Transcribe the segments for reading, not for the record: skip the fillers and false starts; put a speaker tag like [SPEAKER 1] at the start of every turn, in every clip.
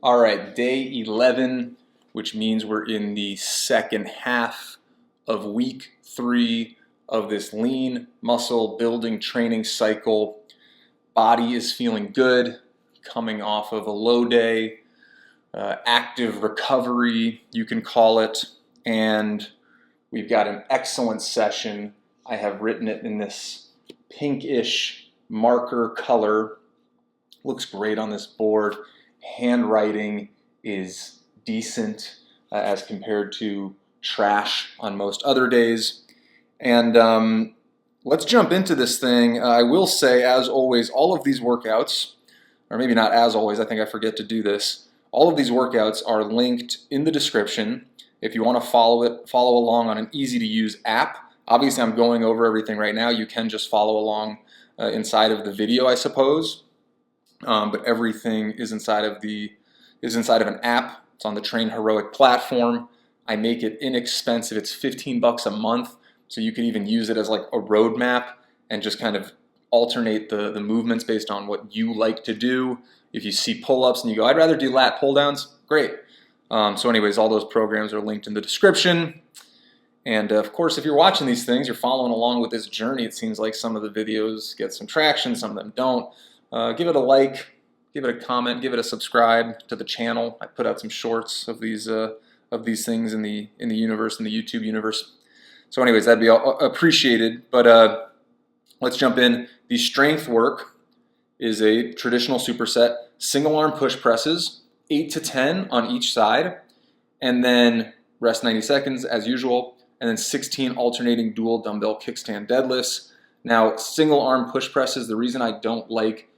[SPEAKER 1] All right, day 11, which means we're in the second half of week 3 of this lean muscle building training cycle. Body is feeling good, coming off of a low day, active recovery, you can call it, and we've got an excellent session. I have written it in this pinkish marker color. Looks great on this board. Handwriting is decent as compared to trash on most other days. And let's jump into this thing. I will say, as always, all of these workouts, or maybe not as always, I think I forget to do this, all of these workouts are linked in the description. If you want to follow along on an easy to use app. Obviously I'm going over everything right now. You can just follow along inside of the video, I suppose. But everything is inside of an app. It's on the Train Heroic platform. I make it inexpensive. It's 15 bucks a month, so you can even use it as like a roadmap and just kind of alternate the movements based on what you like to do. If you see pull-ups and you go, I'd rather do lat pull-downs, great. So anyways, all those programs are linked in the description. And of course, if you're watching these things, you're following along with this journey. It seems like some of the videos get some traction, some of them don't. Give it a like, give it a comment, give it a subscribe to the channel. I put out some shorts of these things in the universe, in the YouTube universe. So anyways, that'd be appreciated. But let's jump in. The strength work is a traditional superset, single arm push presses, 8 to 10 on each side, and then rest 90 seconds as usual, and then 16 alternating dual dumbbell kickstand deadlifts. Now, single arm push presses, the reason I don't like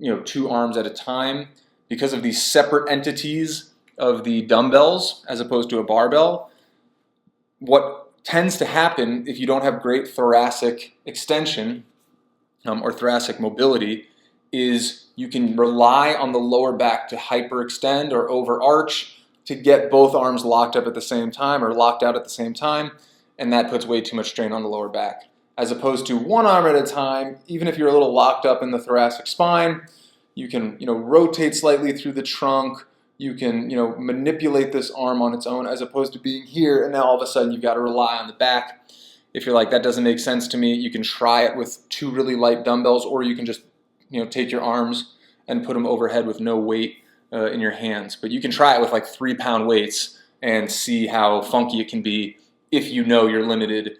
[SPEAKER 1] 2 arms at a time, because of these separate entities of the dumbbells as opposed to a barbell. What tends to happen if you don't have great thoracic extension or thoracic mobility is you can rely on the lower back to hyperextend or overarch to get both arms locked up at the same time or locked out at the same time, and that puts way too much strain on the lower back. As opposed to one arm at a time, even if you're a little locked up in the thoracic spine, you can rotate slightly through the trunk, you can manipulate this arm on its own as opposed to being here and now all of a sudden you've got to rely on the back. If you're like, that doesn't make sense to me, you can try it with 2 really light dumbbells, or you can just take your arms and put them overhead with no weight in your hands. But you can try it with like 3-pound weights and see how funky it can be if you're limited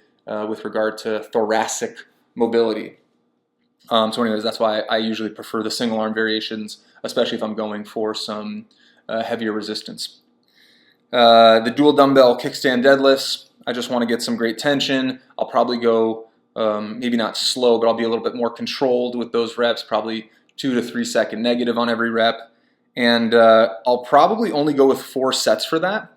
[SPEAKER 1] with regard to thoracic mobility. So anyways, that's why I usually prefer the single arm variations, especially if I'm going for some heavier resistance. The dual dumbbell kickstand deadlifts, I just want to get some great tension. I'll probably go, maybe not slow, but I'll be a little bit more controlled with those reps, probably 2 to 3 second negative on every rep. And I'll probably only go with 4 sets for that.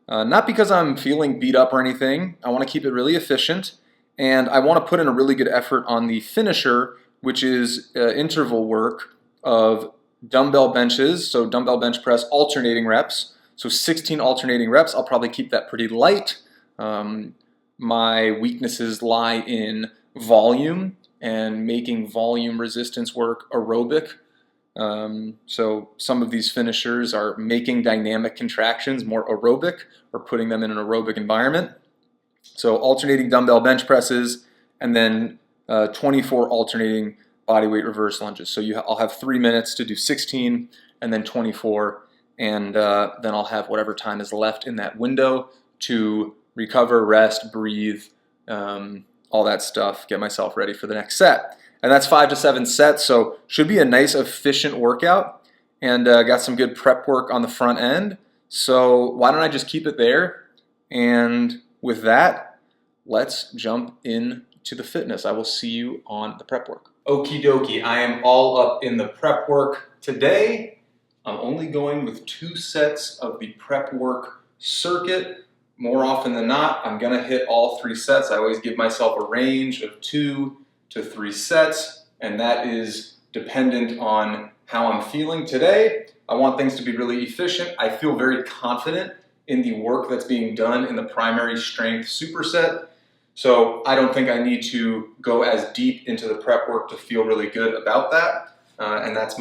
[SPEAKER 1] Not because I'm feeling beat up or anything. I want to keep it really efficient, and I want to put in a really good effort on the finisher, which is interval work of dumbbell benches, so dumbbell bench press alternating reps. So 16 alternating reps. I'll probably keep that pretty light. My weaknesses lie in volume and making volume resistance work aerobic. So some of these finishers are making dynamic contractions more aerobic or putting them in an aerobic environment. So alternating dumbbell bench presses and then 24 alternating bodyweight reverse lunges. So I'll have 3 minutes to do 16 and then 24, and then I'll have whatever time is left in that window to recover, rest, breathe, all that stuff, get myself ready for the next set. And that's 5 to 7 sets, so should be a nice efficient workout, and got some good prep work on the front end. So why don't I just keep it there? And with that, let's jump into the fitness. I will see you on the prep work. Okie dokie, I am all up in the prep work today. I'm only going with 2 sets of the prep work circuit. More often than not, I'm gonna hit all 3 sets. I always give myself a range of 2 to 3 sets, and that is dependent on how I'm feeling today. I want things to be really efficient. I feel very confident in the work that's being done in the primary strength superset. So I don't think I need to go as deep into the prep work to feel really good about that. And that's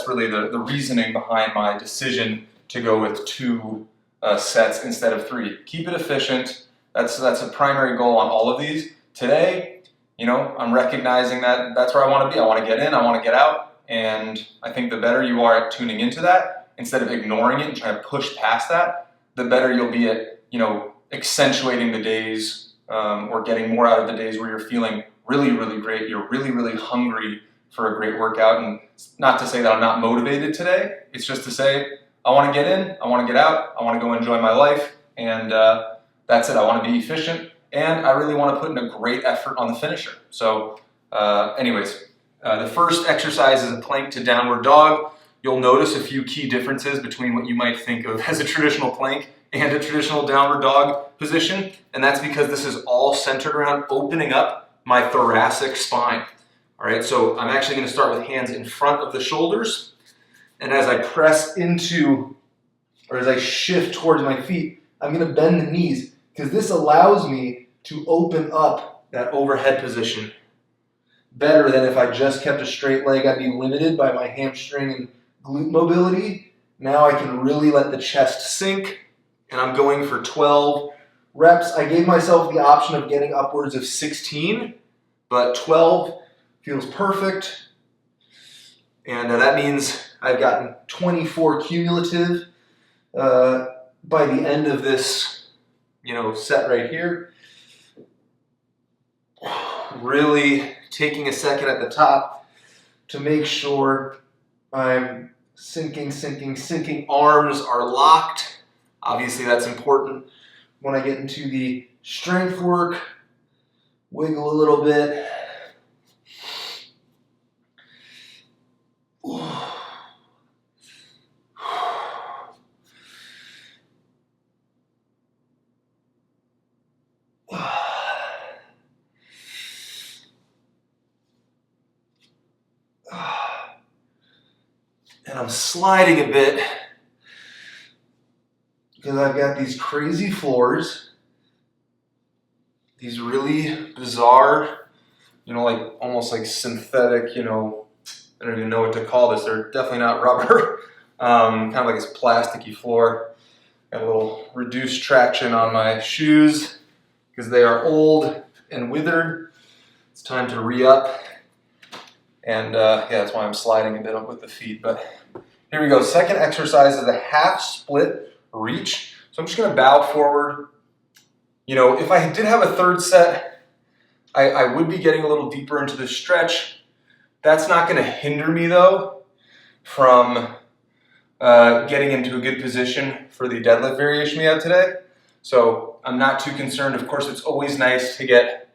[SPEAKER 1] really the reasoning behind my decision to go with 2 sets instead of 3. Keep it efficient. That's a primary goal on all of these. Today, you know, I'm recognizing that that's where I want to be. I want to get in, I want to get out, and I think the better you are at tuning into that, instead of ignoring it and trying to push past that, the better you'll be at, you know, accentuating the days or getting more out of the days where you're feeling really, really great. You're really, really hungry for a great workout. And not to say that I'm not motivated today. It's just to say I want to get in, I want to get out, I want to go enjoy my life, and that's it. I want to be efficient, and I really want to put in a great effort on the finisher. So anyways, the first exercise is a plank to downward dog. You'll notice a few key differences between what you might think of as a traditional plank and a traditional downward dog position, and that's because this is all centered around opening up my thoracic spine. All right, so I'm actually going to start with hands in front of the shoulders, and as I press into, or as I shift towards my feet, I'm going to bend the knees, because this allows me to open up that overhead position better than if I just kept a straight leg. I'd be limited by my hamstring and glute mobility. Now I can really let the chest sink, and I'm going for 12 reps. I gave myself the option of getting upwards of 16, but 12 feels perfect. And that means I've gotten 24 cumulative by the end of this, you know, set right here. Really taking a second at the top to make sure I'm sinking. Arms are locked. Obviously that's important. When I get into the strength work, wiggle a little bit. And I'm sliding a bit because I've got these crazy floors, these really bizarre, you know, like almost like synthetic, you know, I don't even know what to call this. They're definitely not rubber, kind of like this plasticky floor. Got a little reduced traction on my shoes because they are old and withered. It's time to re-up. And yeah, that's why I'm sliding a bit up with the feet. But here we go. Second exercise is a half split reach. So I'm just going to bow forward. You know, if I did have a third set, I would be getting a little deeper into the stretch. That's not going to hinder me though from getting into a good position for the deadlift variation we have today. So I'm not too concerned. Of course, it's always nice to get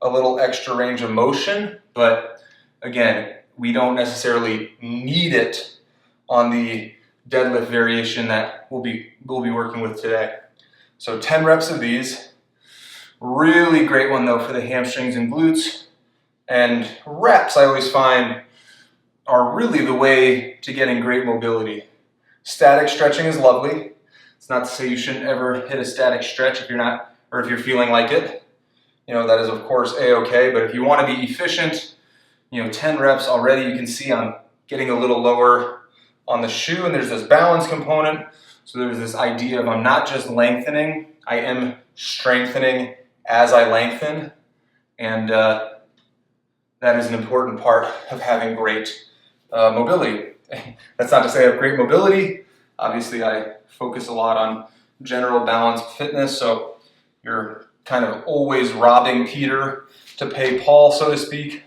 [SPEAKER 1] a little extra range of motion, but again, we don't necessarily need it on the deadlift variation that we'll be working with today. So 10 reps of these. Really great one though for the hamstrings and glutes. And reps, I always find, are really the way to getting great mobility. Static stretching is lovely. It's not to say you shouldn't ever hit a static stretch if you're not, or if you're feeling like it. You know, that is of course a-okay, but if you want to be efficient, you know, 10 reps already, you can see I'm getting a little lower on the shoe, and there's this balance component. So there's this idea of I'm not just lengthening, I am strengthening as I lengthen, and that is an important part of having great mobility. That's not to say I have great mobility. Obviously, I focus a lot on general balanced fitness, so you're kind of always robbing Peter to pay Paul, so to speak.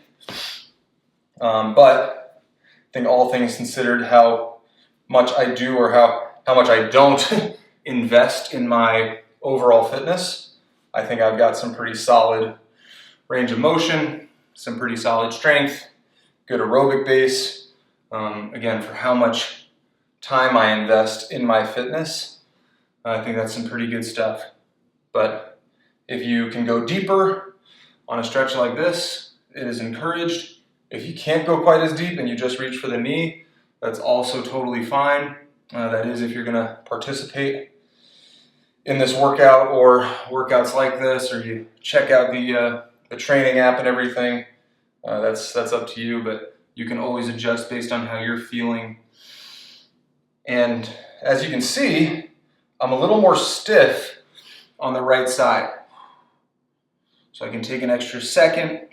[SPEAKER 1] But I think all things considered, how much I do or how much I don't invest in my overall fitness, I think I've got some pretty solid range of motion, some pretty solid strength, good aerobic base. Again, for how much time I invest in my fitness, I think that's some pretty good stuff. But if you can go deeper on a stretch like this, it is encouraged. If you can't go quite as deep and you just reach for the knee, that's also totally fine. That is if you're going to participate in this workout or workouts like this, or you check out the training app and everything. That's up to you. But You can always adjust based on how you're feeling. And as you can see, I'm a little more stiff on the right side. So I can take an extra second,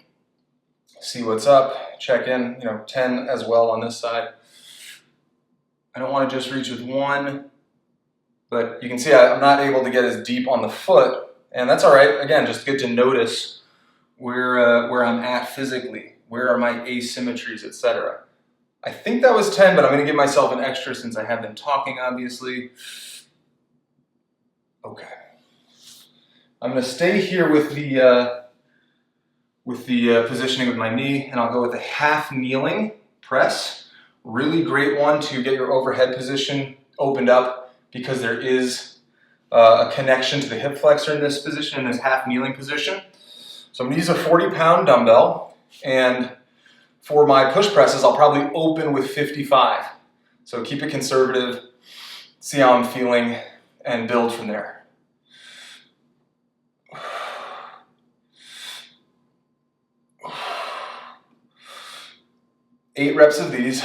[SPEAKER 1] see what's up, check in, 10 as well on this side. I don't want to just reach with one, but you can see I'm not able to get as deep on the foot, and that's all right. Again, just good to notice where I'm at physically, where are my asymmetries, etc. I think that was 10, but I'm going to give myself an extra since I have been talking, obviously. Okay. I'm going to stay here with the positioning of my knee, and I'll go with a half kneeling press. Really great one to get your overhead position opened up because there is a connection to the hip flexor in this position, in this half kneeling position. So I'm going to use a 40-pound dumbbell, and for my push presses, I'll probably open with 55. So keep it conservative, see how I'm feeling, and build from there. 8 reps of these.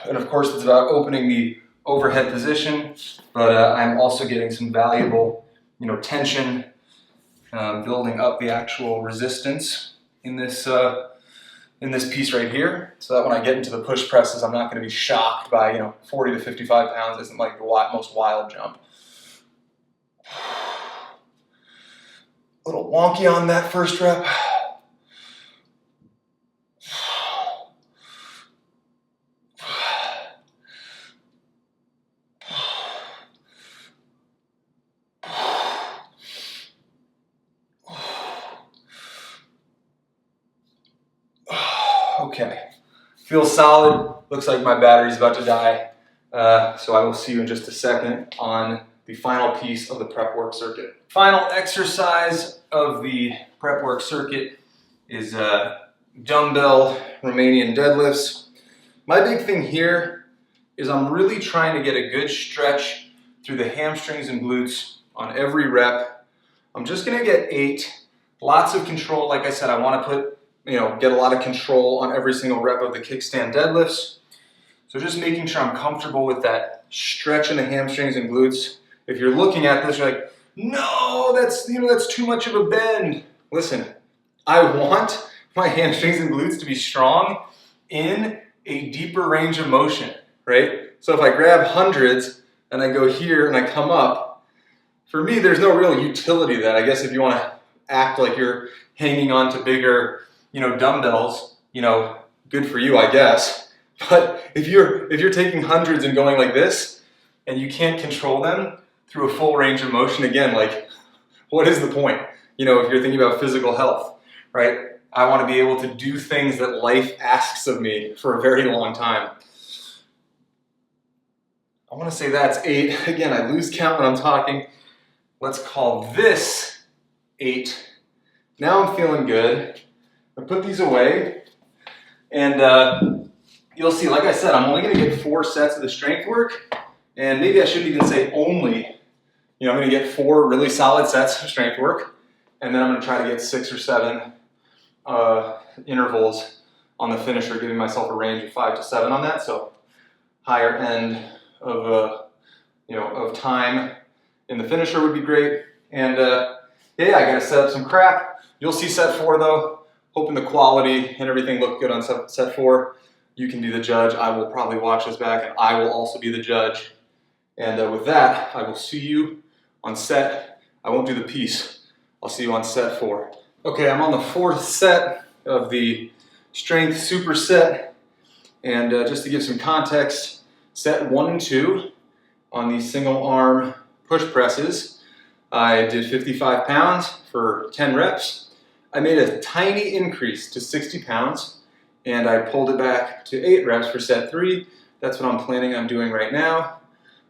[SPEAKER 1] And of course, it's about opening the overhead position, but I'm also getting some valuable, tension, building up the actual resistance in this piece right here, so that when I get into the push presses, I'm not going to be shocked by 40 to 55 pounds. Isn't like the most wild jump. A little wonky on that first rep. Okay, feels solid. Looks like my battery's about to die. So I will see you in just a second on the final piece of the prep work circuit. Final exercise of the prep work circuit is dumbbell Romanian deadlifts. My big thing here is I'm really trying to get a good stretch through the hamstrings and glutes on every rep. I'm just gonna get 8. Lots of control. Like I said, I wanna put get a lot of control on every single rep of the kickstand deadlifts. So just making sure I'm comfortable with that stretch in the hamstrings and glutes. If you're looking at this, you're like, no, that's too much of a bend. Listen, I want my hamstrings and glutes to be strong in a deeper range of motion, right? So if I grab hundreds and I go here and I come up, for me, there's no real utility to that. I guess if you want to act like you're hanging on to bigger dumbbells, good for you, I guess. But if you're taking hundreds and going like this, and you can't control them through a full range of motion, again, like, what is the point? If you're thinking about physical health, right? I want to be able to do things that life asks of me for a very long time. I want to say that's 8. Again, I lose count when I'm talking. Let's call this 8. Now I'm feeling good. I put these away, and you'll see, like I said, I'm only going to get 4 sets of the strength work, and maybe I shouldn't even say only. I'm going to get 4 really solid sets of strength work, and then I'm going to try to get 6 or 7 intervals on the finisher, giving myself a range of 5 to 7 on that, so higher end of time in the finisher would be great. And yeah, I got to set up some crap. You'll see set 4 though. Hoping the quality and everything look good on set 4. You can be the judge. I will probably watch this back, and I will also be the judge. And with that, I will see you on set. I won't do the piece. I'll see you on set 4. Okay, I'm on the 4th set of the strength superset. And just to give some context, set 1 and 2 on the single arm push presses. I did 55 pounds for 10 reps. I made a tiny increase to 60 pounds, and I pulled it back to 8 reps for set 3. That's what I'm planning on doing right now.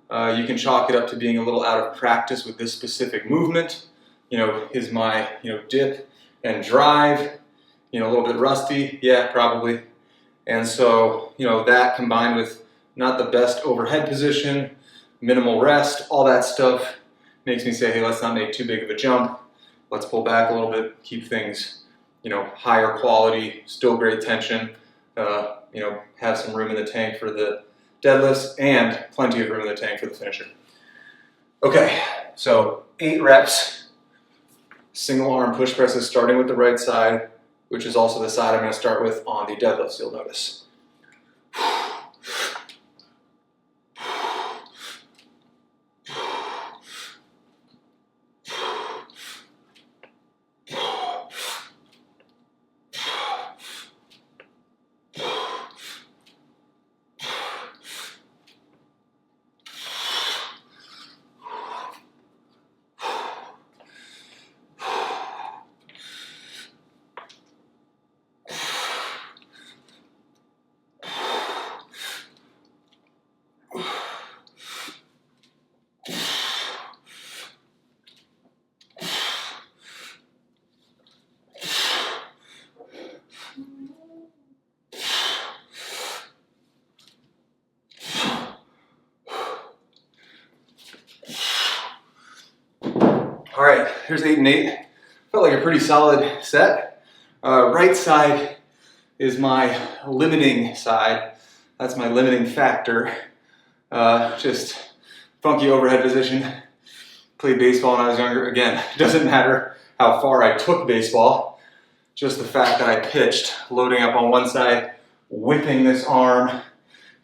[SPEAKER 1] You can chalk it up to being a little out of practice with this specific movement. Is my dip and drive, a little bit rusty? Yeah, probably. And so, that combined with not the best overhead position, minimal rest, all that stuff makes me say, hey, let's not make too big of a jump. Let's pull back a little bit, keep things, you know, higher quality, still great tension, you know, have some room in the tank for the deadlifts and plenty of room in the tank for the finisher. Okay, so 8 reps, single arm push presses starting with the right side, which is also the side I'm going to start with on the deadlifts, you'll notice. All right, here's 8 and 8. Felt like a pretty solid set. Right side is my limiting side. That's my limiting factor. Just funky overhead position. Played baseball when I was younger. Again, doesn't matter how far I took baseball. Just the fact that I pitched, loading up on one side, whipping this arm,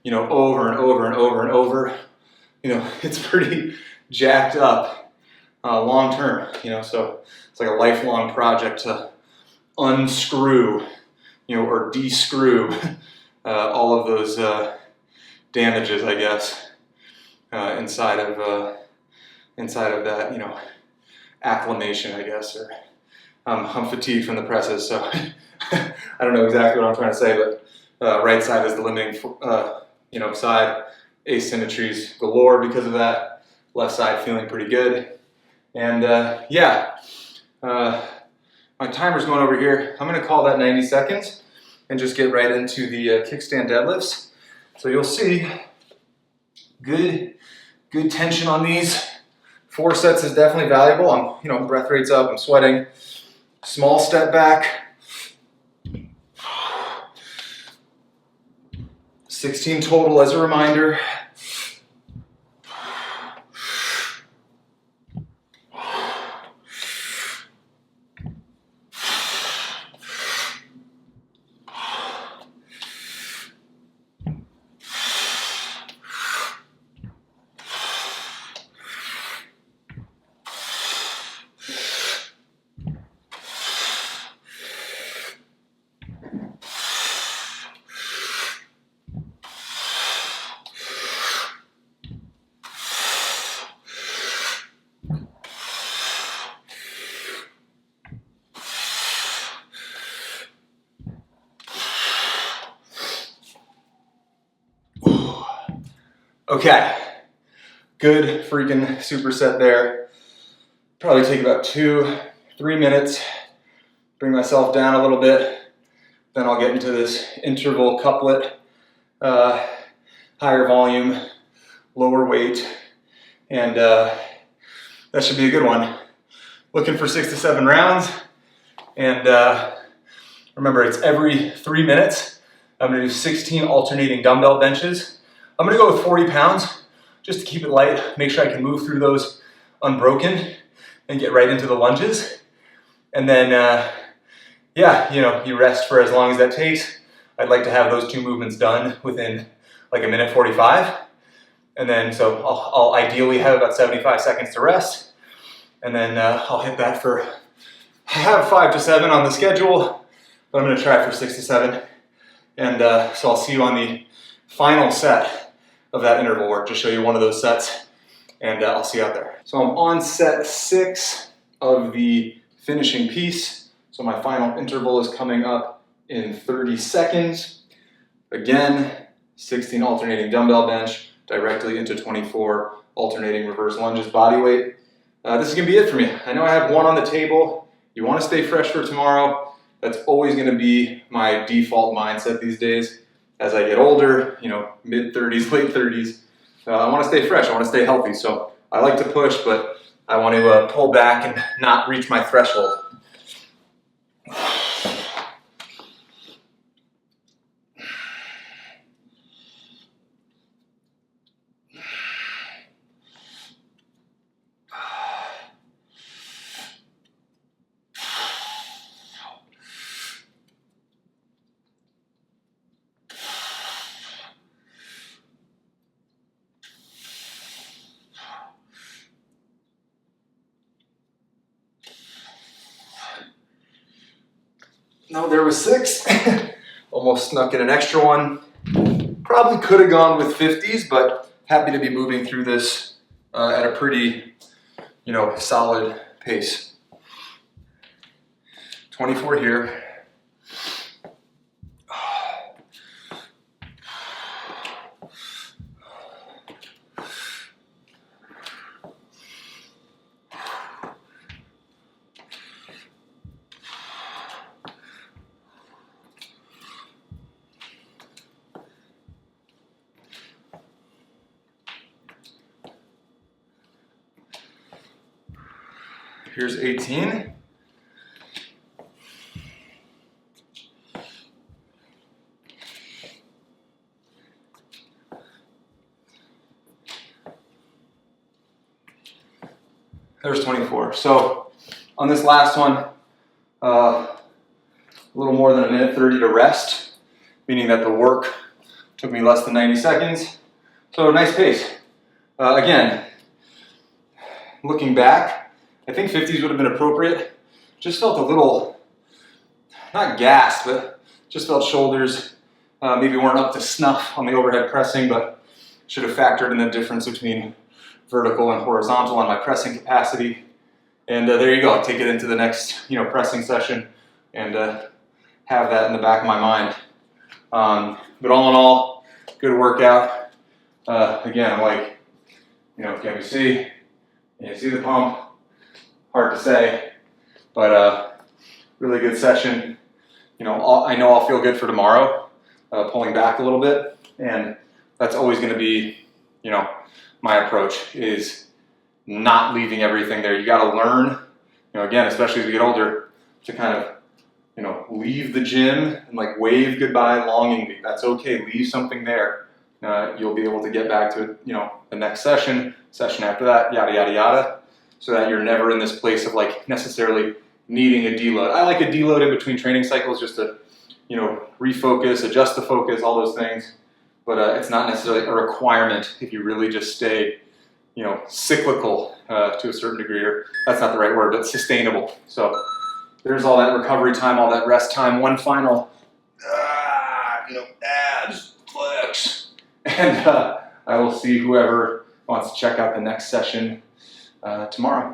[SPEAKER 1] you know, over and over and over and over. You know, it's pretty jacked up. Long term, you know, so it's like a lifelong project to unscrew, you know, or de-screw all of those damages, I guess, inside of that, you know, acclimation, I guess, or I'm fatigued from the presses, so I don't know exactly what I'm trying to say, but right side is the limiting, you know, side, asymmetries galore because of that. Left side feeling pretty good. And yeah, my timer's going over here. I'm going to call that 90 seconds and just get right into the kickstand deadlifts. So you'll see good tension on these. 4 sets is definitely valuable. I'm, you know, breath rate's up, I'm sweating. Small step back. 16 total as a reminder. Okay, good freaking superset there. Probably take about 2-3 minutes, bring myself down a little bit, then I'll get into this interval couplet, higher volume, lower weight, and that should be a good one. Looking for 6 to 7 rounds, and remember it's every 3 minutes. I'm gonna do 16 alternating dumbbell benches. I'm gonna go with 40 pounds just to keep it light, make sure I can move through those unbroken and get right into the lunges. And then, yeah, you know, you rest for as long as that takes. I'd like to have those 2 movements done within like 1:45. And then, so I'll ideally have about 75 seconds to rest. And then I'll hit that for, I have 5 to 7 on the schedule, but I'm gonna try for 6 to 7. And so I'll see you on the final set of that interval work to show you one of those sets, and I'll see you out there. So I'm on set 6 of the finishing piece. So my final interval is coming up in 30 seconds. Again, 16 alternating dumbbell bench directly into 24 alternating reverse lunges body weight. This is gonna be it for me. I know I have 1 on the table. You wanna stay fresh for tomorrow. That's always gonna be my default mindset these days. as I get older, you know, mid-30s, late 30s, I want to stay fresh, I want to stay healthy. So I like to push, but I want to pull back and not reach my threshold. No, there was 6. Almost snuck in an extra one. Probably could have gone with 50s, but happy to be moving through this at a pretty, you know, solid pace. 24 here. Here's 18. There's 24. So on this last one, a little more than 1:30 to rest, meaning that the work took me less than 90 seconds. So nice pace. Again, looking back, I think 50s would have been appropriate. Just felt a little, not gassed, but just felt shoulders maybe weren't up to snuff on the overhead pressing, but should have factored in the difference between vertical and horizontal on my pressing capacity. And there you go, take it into the next, you know, pressing session and have that in the back of my mind. But all in all, good workout. Again, I'm like, you know, can we see? Can you see the pump? Hard to say, but really good session. You know, I know I'll feel good for tomorrow, pulling back a little bit, and that's always going to be, you know, my approach is not leaving everything there. You got to learn, you know, again, especially as we get older, to kind of, you know, leave the gym and like wave goodbye longingly. That's okay. Leave something there. You'll be able to get back to, you know, the next session after that, yada, yada, yada, so that you're never in this place of like necessarily needing a deload. I like a deload in between training cycles just to, you know, refocus, adjust the focus, all those things. But it's not necessarily a requirement if you really just stay, you know, cyclical to a certain degree, or that's not the right word, but sustainable. So there's all that recovery time, all that rest time. One final, you know, abs, flex. And I will see whoever wants to check out the next session tomorrow.